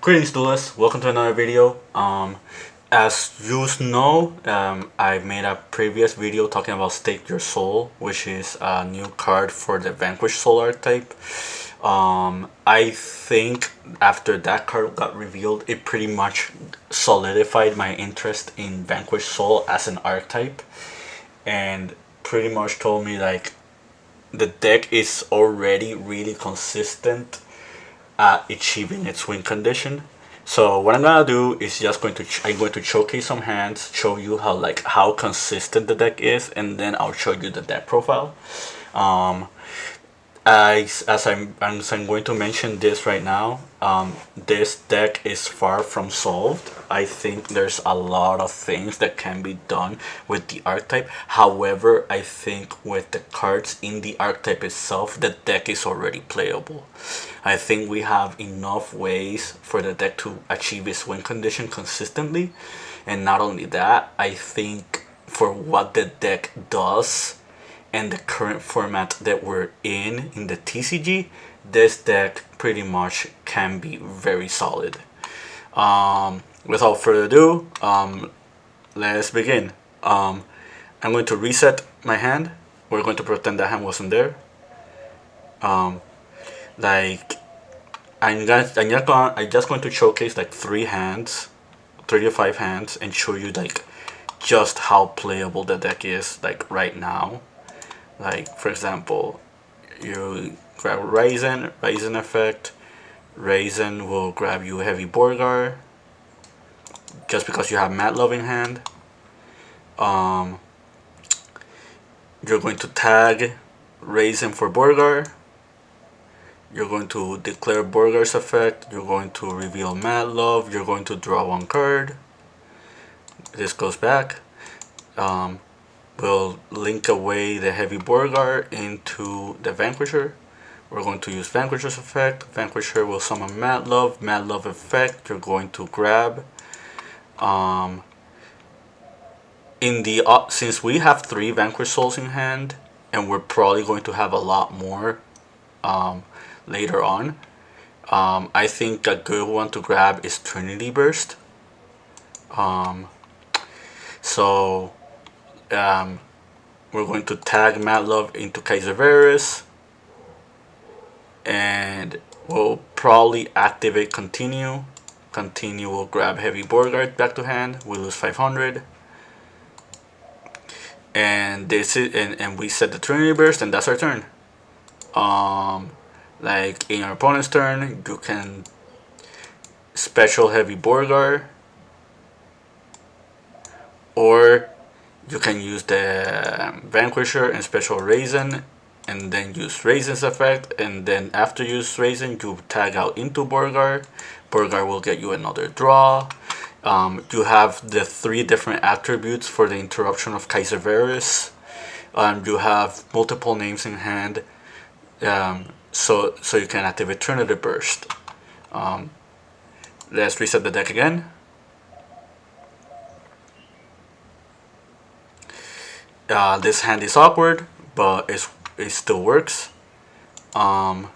Greetings, duelists. Welcome to another video. As you know, I made a previous video talking about Stake Your Soul, which is a new card for the Vanquish Soul archetype. I think after that card got revealed, it pretty much solidified my interest in Vanquish Soul as an archetype, and pretty much told me like the deck is already really consistent at achieving its win condition. So what I'm gonna do is just I'm going to showcase some hands, show you how consistent the deck is, and then I'll show you the deck profile. Um, as I'm going to mention this right now, this deck is far from solved. I think there's a lot of things that can be done with the archetype. However, I think with the cards in the archetype itself, the deck is already playable. I think we have enough ways for the deck to achieve its win condition consistently. And not only that, I think for what the deck does and the current format that we're in the TCG, this deck pretty much can be very solid. Without further ado, let's begin. I'm going to reset my hand. We're going to pretend that hand wasn't there. Like I'm just going to showcase like 3 to 5 hands, and show you like just how playable the deck is like right now. Like for example, you grab Raizen effect. Raizen will grab you Heavy Borgar just because you have Mad Love in hand. You're going to tag Raizen for Borgar. You're going to declare Borgar's effect. You're going to reveal Mad Love. You're going to draw 1 card. This goes back. We'll link away the Heavy Borgar into the Vanquisher. We're going to use Vanquisher's effect. Vanquisher will summon Mad Love. Mad Love effect, you're going to grab. Since we have 3 Vanquish Souls in hand, and we're probably going to have a lot more later on, I think a good one to grab is Trinity Burst. We're going to tag Mad Love into Kaiser Varus, and we'll probably activate Continue. Continue will grab Heavy Borgard back to hand. We lose 500, and this is and we set the Trinity Burst, and that's our turn. Like in your opponent's turn, you can special Heavy Borgar, or you can use the Vanquisher and special Raizen, and then use Raizen's effect, and then after you use Raizen, you tag out into Borgar. Borgar will get you another draw. You have the 3 different attributes for the interruption of Kaiser Varus. You have multiple names in hand, so you can activate Trinity Burst. Let's reset the deck again. This hand is awkward, but it still works. We'll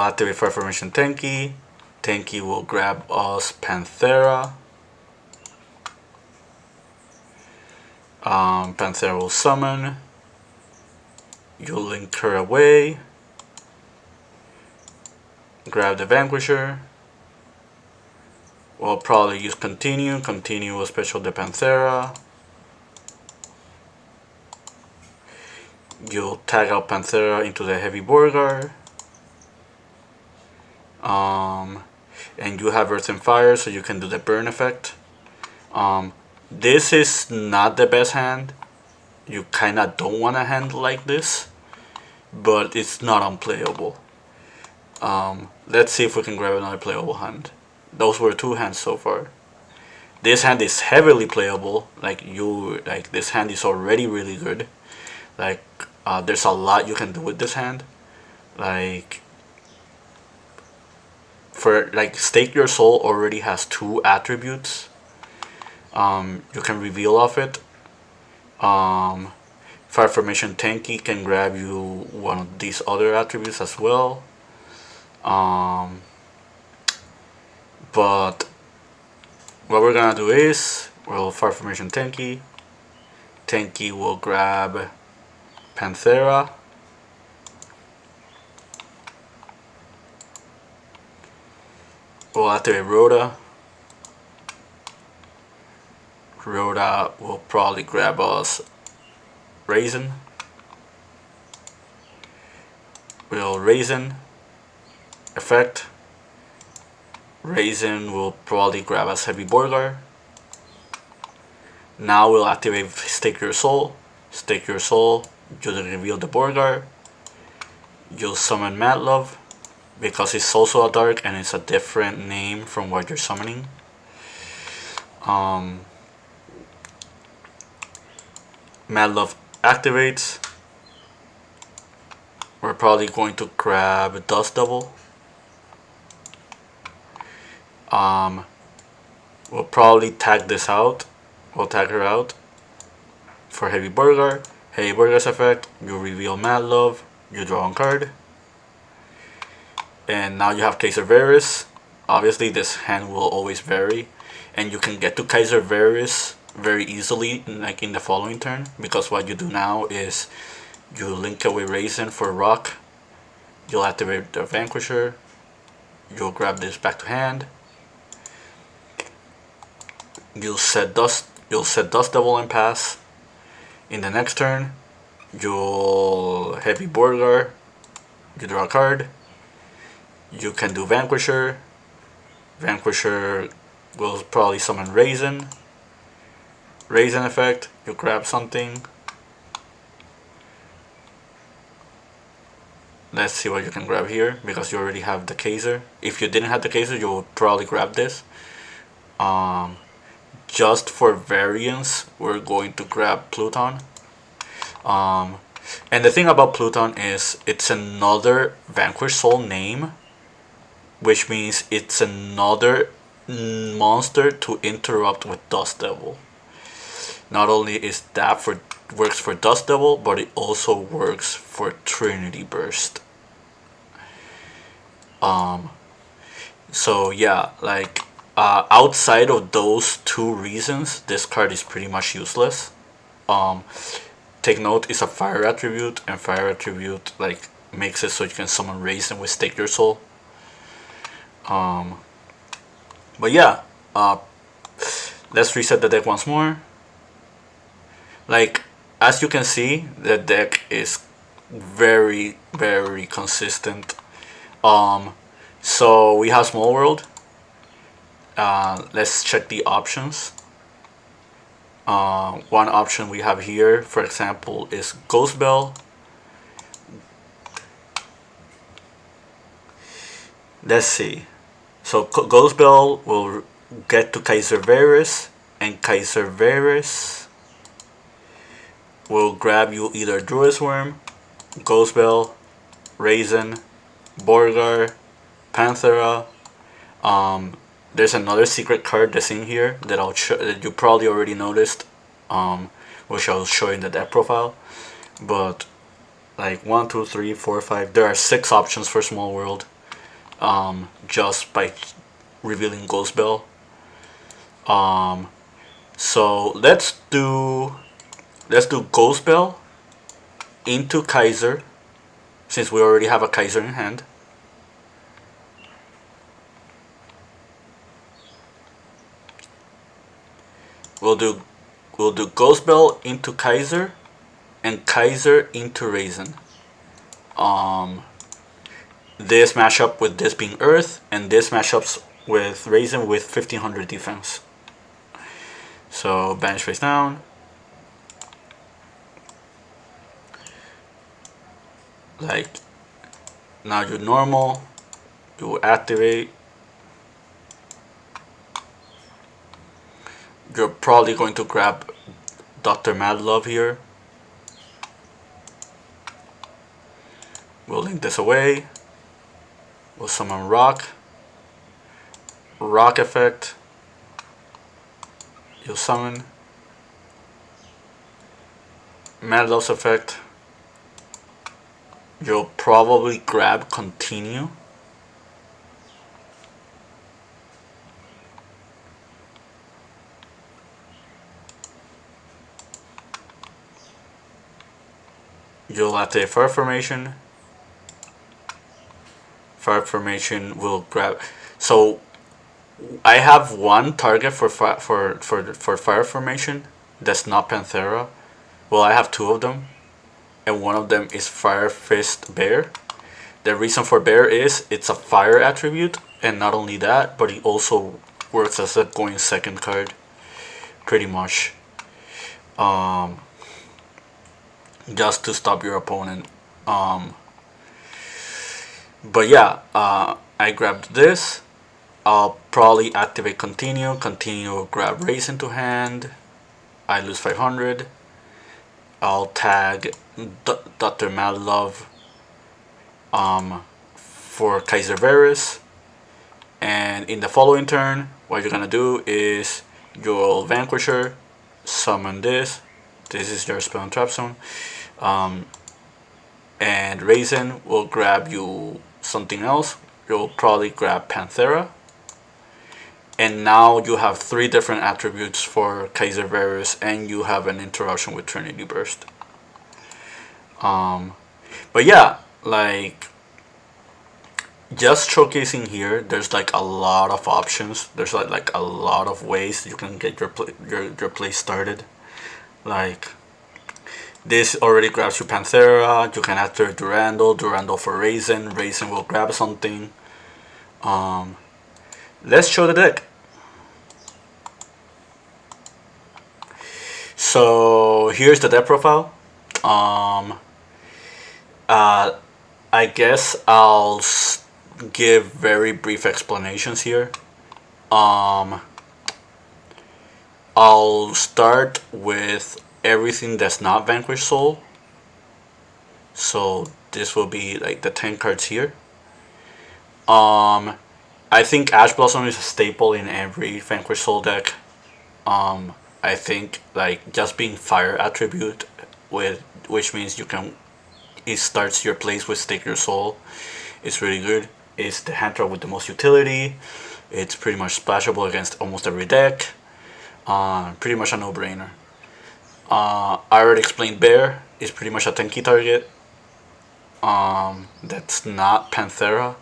activate Fire Formation Tenki. Tenki will grab us Panthera. Panthera will summon. You'll link her away. Grab the Vanquisher. We'll probably use Continue. Continue will special the Panthera. You'll tag out Panthera into the Heavy Borgar. And you have Earth and Fire, so you can do the burn effect. This is not the best hand. You kinda don't want a hand like this, but it's not unplayable. Let's see if we can grab another playable hand. Those were 2 hands so far. This hand is heavily playable. This hand is already really good. There's a lot you can do with this hand. Stake Your Soul already has 2 attributes. You can reveal off it. Fire Formation Tenki can grab you one of these other attributes as well. But what we're gonna do is we'll fire formation Tenki. Tenki will grab Panthera. We'll activate Rhoda. Rhoda will probably grab us Raisin. We'll Raisin. Effect. Raisin will probably grab us Heavy Borgar. Now we'll activate Stake Your Soul. Stake Your Soul. You'll reveal the Borgar. You'll summon Mad Love, because it's also a dark and it's a different name from what you're summoning. Mad Love activates. We're probably going to grab Dust Devil. We'll probably tag this out. We'll tag her out for Heavy Burger. Heavy Burger's effect, you reveal Mad Love, you draw a card. And now you have Kaiser Varus. Obviously this hand will always vary. And you can get to Kaiser Varus very easily, like in the following turn. Because what you do now is you link away Raisin for Rock. You'll activate the Vanquisher. You'll grab this back to hand. You'll set Dust Devil and pass. In the next turn, you'll Heavy Borgar. You draw a card. You can do Vanquisher. Vanquisher will probably summon Raisin. Raisin effect, you grab something. Let's see what you can grab here, because you already have the Kaiser. If you didn't have the Kaiser, you would probably grab this. Just for variance, we're going to grab Pluton. And the thing about Pluton is it's another Vanquish Soul name, which means it's another monster to interrupt with Dust Devil. Not only is that works for Dust Devil, but it also works for Trinity Burst. So yeah, like outside of those two reasons, this card is pretty much useless. Take note, it's a fire attribute, and fire attribute like makes it so you can summon Raisin with Stake Your Soul. But yeah, let's reset the deck once more. Like, as you can see, the deck is very, very consistent. So we have Small World. Let's check the options. One option we have here, for example, is Ghost Bell. Let's see. So Ghost Bell will get to Kaiser Varus, and Kaiser Varus will grab you either Druid's Worm, Ghost Bell, Raisin, Borgar, Panthera. There's another secret card that's in here that that you probably already noticed, which I'll show you in the deck profile. But like 1, 2, 3, 4, 5. There are 6 options for Small World. Just by revealing Ghost Bell. So let's do Ghost Bell into Kaiser, since we already have a Kaiser in hand. We'll do Ghost Bell into Kaiser, and Kaiser into Raisin. This matchup with this being Earth, and this matchups with Raisin with 1500 defense. So banish face down. Like, now you're normal. You activate. You're probably going to grab Dr. Mad Love here. We'll link this away. We'll summon Rock. Rock effect. You'll summon Mad Love's effect. You'll probably grab Continue. you'll activate fire formation. Fire formation will grab. So I have one target for fire formation that's not Panthera. Well, I have two of them, and one of them is Fire Fist Bear. The reason for Bear is it's a fire attribute, and not only that, but it also works as a going second card, pretty much. Just to stop your opponent. But yeah, I grabbed this. I'll probably activate continue. Continue, grab raise into hand. I lose 500. I'll tag Dr. Madlove for Kaiser Varus. And in the following turn, what you're gonna do is you'll Vanquisher, summon this. This is your spell and trap zone. And Raisin will grab you something else. You'll probably grab Panthera. And now you have three different attributes for Kaiser Varus, and you have an interruption with Trinity Burst. But yeah, like, just showcasing here, there's like a lot of options. There's like a lot of ways you can get your play started. Like, this already grabs you Panthera. You can activate Durandal for Raisin. Raisin will grab something. Let's show the deck. So here's the deck profile. I guess I'll give very brief explanations here. I'll start with everything that's not Vanquish Soul. So this will be like the 10 cards here. I think Ash Blossom is a staple in every Vanquish Soul deck. I think like just being fire attribute with which means it starts your plays with Stake Your Soul. It's really good. It's the hand trap with the most utility. It's pretty much splashable against almost every deck. Pretty much a no-brainer. I already explained Bear is pretty much a tanky target. That's not Panthera.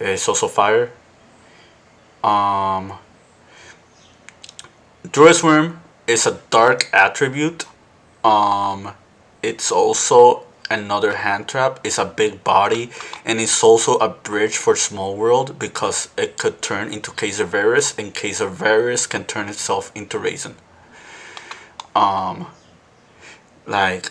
It's also fire. Druisworm is a dark attribute. It's also another hand trap. It's a big body, and it's also a bridge for Small World because it could turn into Kaiser Varus, and Kaiser Varus can turn itself into Raisin. Like,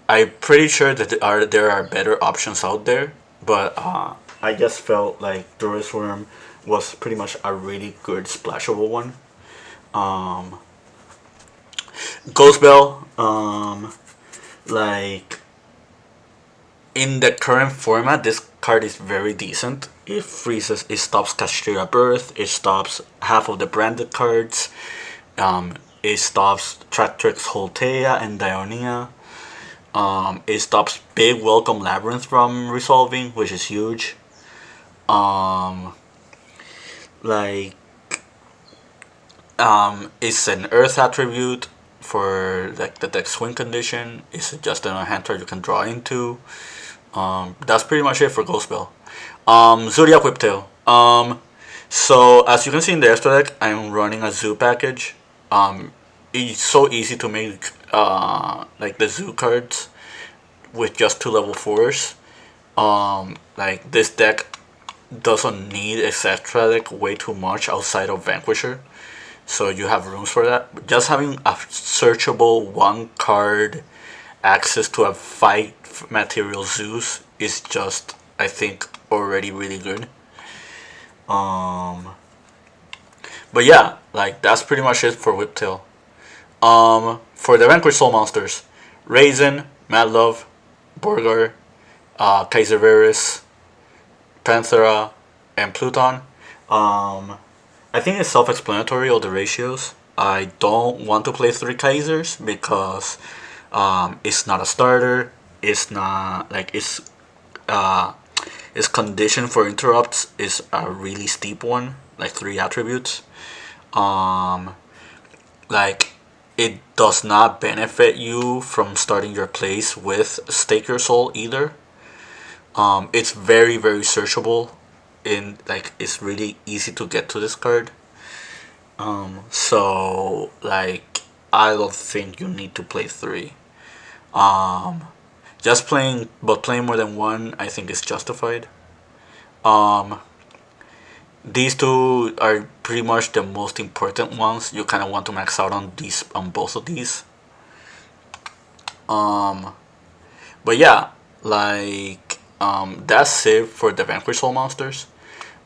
I'm pretty sure that there are better options out there, but I just felt like Druisworm was pretty much a really good splashable one. Ghost Bell, like, in the current format, this card is very decent. It freezes, it stops Castria Birth, it stops half of the branded cards, it stops Tractrix Holtea and Dionia. It stops Big Welcome Labyrinth from resolving, which is huge. It's an Earth attribute for like the deck swing condition. It's just a hand card you can draw into. That's pretty much it for Ghost Bell. Zodiac Whiptail. So as you can see in the extra deck, I'm running a zoo package. It's so easy to make like the zoo cards with just 2 level 4s. Like, this deck doesn't need extra deck way too much outside of Vanquisher, so you have rooms for that. But just having a searchable 1 card access to a 5 material Zeus is just, I think, already really good. But yeah, like, that's pretty much it for Whiptail. For the Vanquish Soul monsters, Raisin, Madlove, Borgar, Kaiser Varus, Panthera, and Pluton. I think it's self-explanatory, all the ratios. I don't want to play 3 Kaisers because it's not a starter. It's not like its condition for interrupts is a really steep one, like 3 attributes. Like, it does not benefit you from starting your plays with Stake Your Soul either. It's very very searchable, in like it's really easy to get to this card. So like I don't think you need to play three. Just playing, but playing more than one, I think is justified. Um, these two are pretty much the most important ones. You kind of want to max out on these, on both of these. Um, but yeah, like that's it for the Vanquish Soul monsters.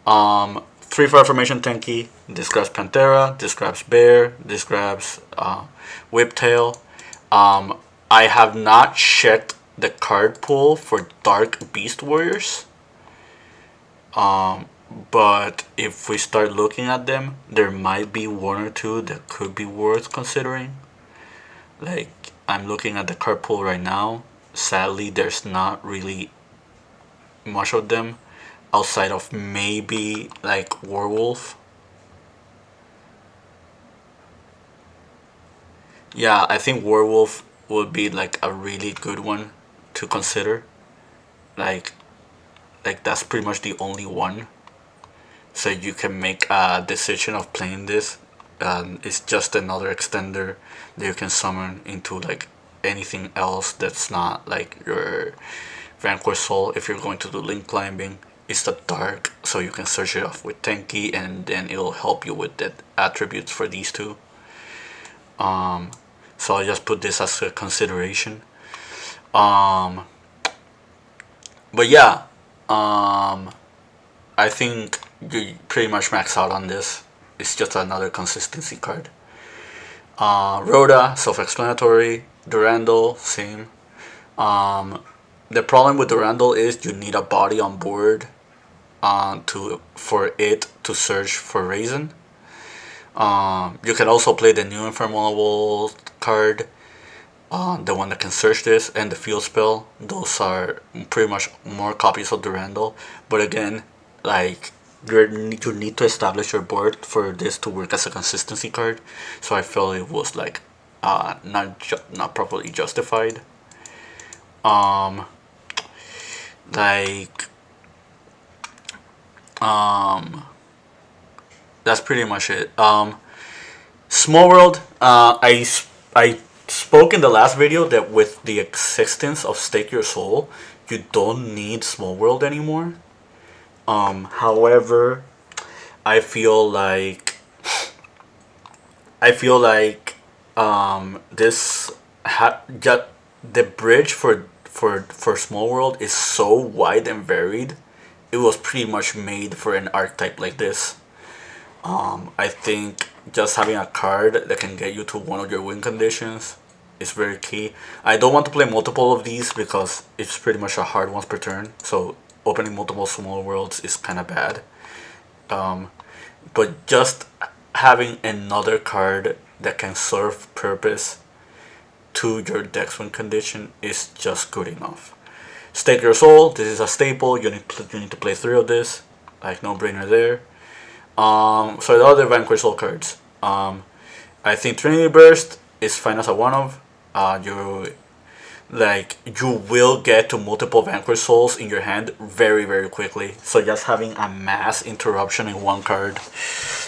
3-5 formation tanky. This grabs Panthera. This grabs Bear. This grabs Whiptail. Um, I have not checked the card pool for Dark Beast Warriors. But if we start looking at them, there might be one or two that could be worth considering. Like, I'm looking at the card pool right now. Sadly, there's not really much of them outside of maybe like Werewolf. Yeah, I think Werewolf would be like a really good one to consider. Like, like that's pretty much the only one. So you can make a decision of playing this. It's just another extender that you can summon into like anything else that's not like your Vanquish Soul. If you're going to do link climbing, it's the dark, so you can search it off with Tenki, and then it'll help you with the attributes for these two. So I just put this as a consideration. Um, but yeah, I think you pretty much max out on this. It's just another consistency card. Rhoda, self-explanatory. Durandal, same. The problem with Durandal is you need a body on board to for it to search for Raisin. You can also play the new Infernal card, the one that can search this, and the field spell. Those are pretty much more copies of Durandal. But again, like you need to establish your board for this to work as a consistency card. So I felt it was like not properly justified. Um, like um, that's pretty much it. Small World. I spoke in the last video that with the existence of Stake Your Soul, you don't need Small World anymore. However, I feel like I feel like this just the bridge for Small World is so wide and varied. It was pretty much made for an archetype like this. I think just having a card that can get you to one of your win conditions is very key. I don't want to play multiple of these because it's pretty much a hard once per turn. So opening multiple Small Worlds is kind of bad. But just having another card that can serve purpose to your deck's win condition is just good enough. Stake Your Soul. This is a staple. You need to play 3 of this. Like no brainer there. So the other Vanquish Soul cards. I think Trinity Burst is fine as a one of. You will get to multiple Vanquish Souls in your hand very very quickly. So just having a mass interruption in one card,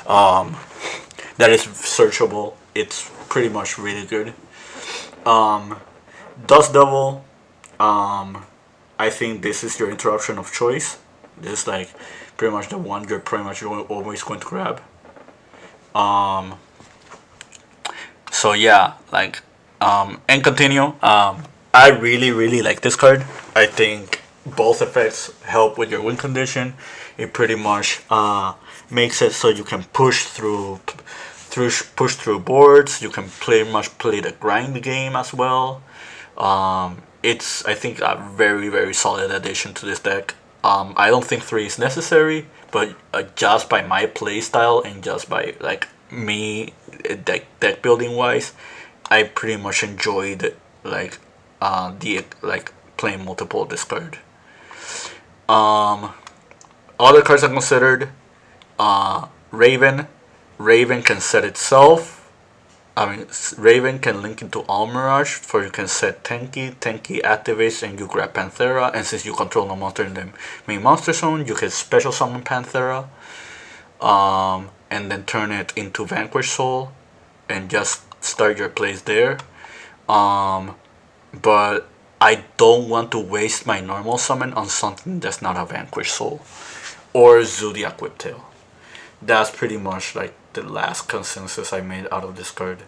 that is searchable. It's pretty much really good. Dust Devil. I think this is your interruption of choice. This is like pretty much the one you're pretty much always going to grab. So yeah, like and continue. I really really like this card. I think both effects help with your win condition. It pretty much makes it so you can push through boards. You can pretty much play the grind game as well. It's I think a very very solid addition to this deck. I don't think 3 is necessary, but just by my play style and just by like me deck building wise, I pretty much enjoyed like the like playing multiple discard. Other cards I considered, Raven. Raven can set itself Raven can link into All Mirage, for you can set Tenki. Tenki activates and you grab Panthera, and since you control no monster in the main monster zone, you can special summon Panthera, and then turn it into Vanquish Soul, and just start your plays there. But I don't want to waste my normal summon on something that's not a Vanquish Soul or Zodiac Whiptail. That's pretty much like the last consensus I made out of this card.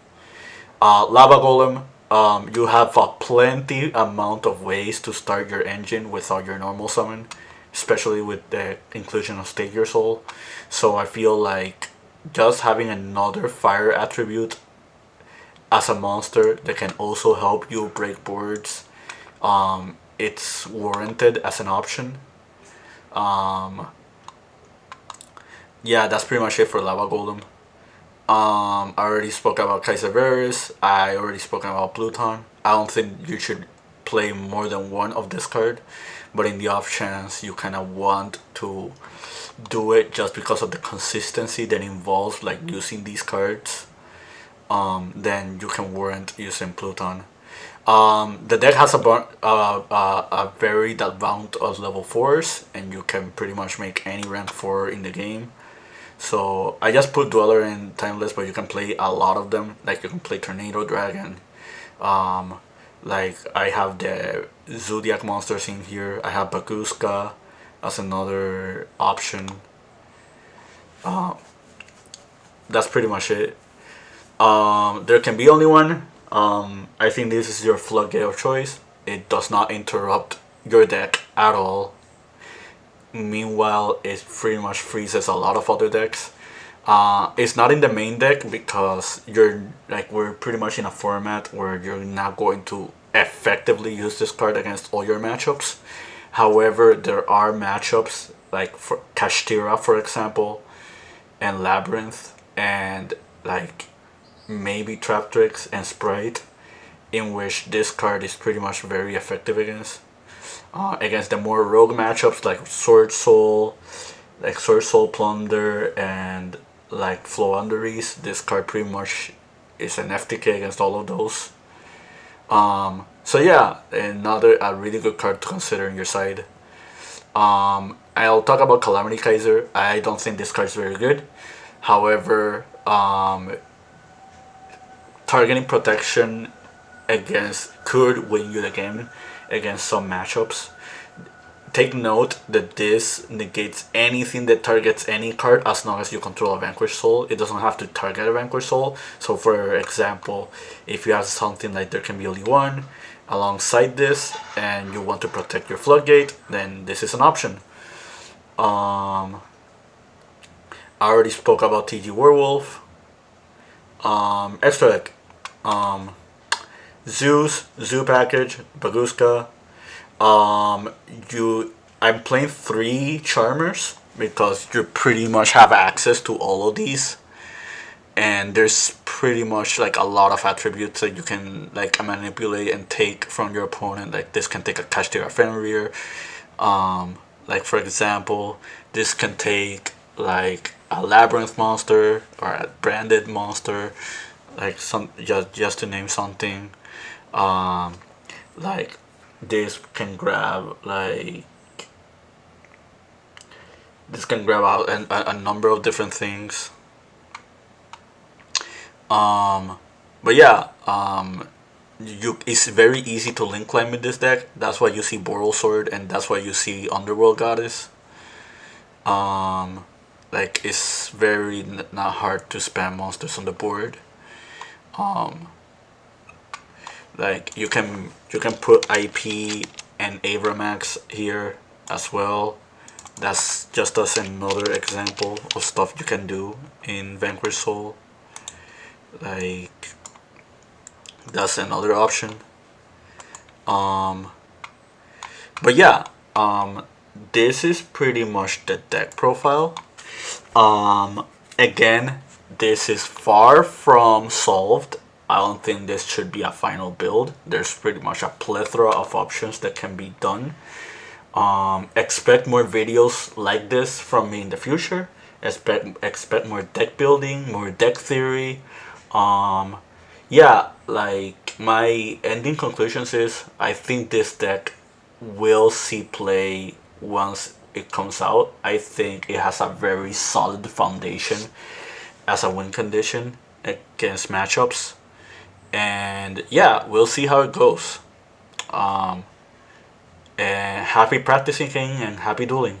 Lava Golem, you have a plenty amount of ways to start your engine without your normal summon, especially with the inclusion of Stake Your Soul. So I feel like just having another fire attribute as a monster that can also help you break boards, it's warranted as an option. Yeah, that's pretty much it for Lava Golem. I already spoke about Kaiser Varus. I already spoken about Pluton. I don't think you should play more than one of this card, but in the off chance you kind of want to do it just because of the consistency that involves like using these cards, then you can warrant using Pluton. The deck has a varied amount of level 4s, and you can pretty much make any rank 4 in the game. So I just put Dweller in Timeless, but you can play a lot of them. Like you can play Tornado Dragon. Like I have the Zodiac monsters in here. I have Baguska as another option. That's pretty much it. There can be only one. I think this is your floodgate of choice. It does not interrupt your deck at all. Meanwhile, it pretty much freezes a lot of other decks. It's not in the main deck because we're pretty much in a format where you're not going to effectively use this card against all your matchups. However, there are matchups like for Kashtira, for example, and Labyrinth, and like maybe Traptrix and Sprite, in which this card is pretty much very effective against. Against the more rogue matchups like Sword Soul Plunder, and like Floanderies, this card pretty much is an FTK against all of those. So yeah, a really good card to consider in your side. I'll talk about Calamity Kaiser. I don't think this card is very good. However, targeting protection could win you the game against some matchups. Take note that this negates anything that targets any card as long as you control a Vanquish Soul. It doesn't have to target a Vanquish Soul. So for example, if you have something like There Can Be Only One alongside this and you want to protect your Floodgate, then this is an option. I already spoke about TG Werewolf. Extra deck. Zeus, Zoo Package, Baguska. I'm playing 3 Charmers because you pretty much have access to all of these, and there's pretty much like a lot of attributes that you can like manipulate and take from your opponent. Like this can take a Kashtira Fenrir. Like for example, this can take like a Labyrinth monster or a branded monster, like some just to name something. Like this can grab out a number of different things. But yeah, it's very easy to link climb with this deck. That's why you see Boral Sword, and that's why you see Underworld Goddess. Like it's very not hard to spam monsters on the board. Like you can put IP and Avramax here as well. That's just as another example of stuff you can do in Vanquish Soul. Like that's another option. But yeah, this is pretty much the deck profile. Again, this is far from solved. I don't think this should be a final build. There's pretty much a plethora of options that can be done. Expect more videos like this from me in the future. Expect more deck building, more deck theory. Yeah, like my ending conclusions is I think this deck will see play once it comes out. I think it has a very solid foundation as a win condition against matchups. And yeah, we'll see how it goes. And happy practicing and happy dueling.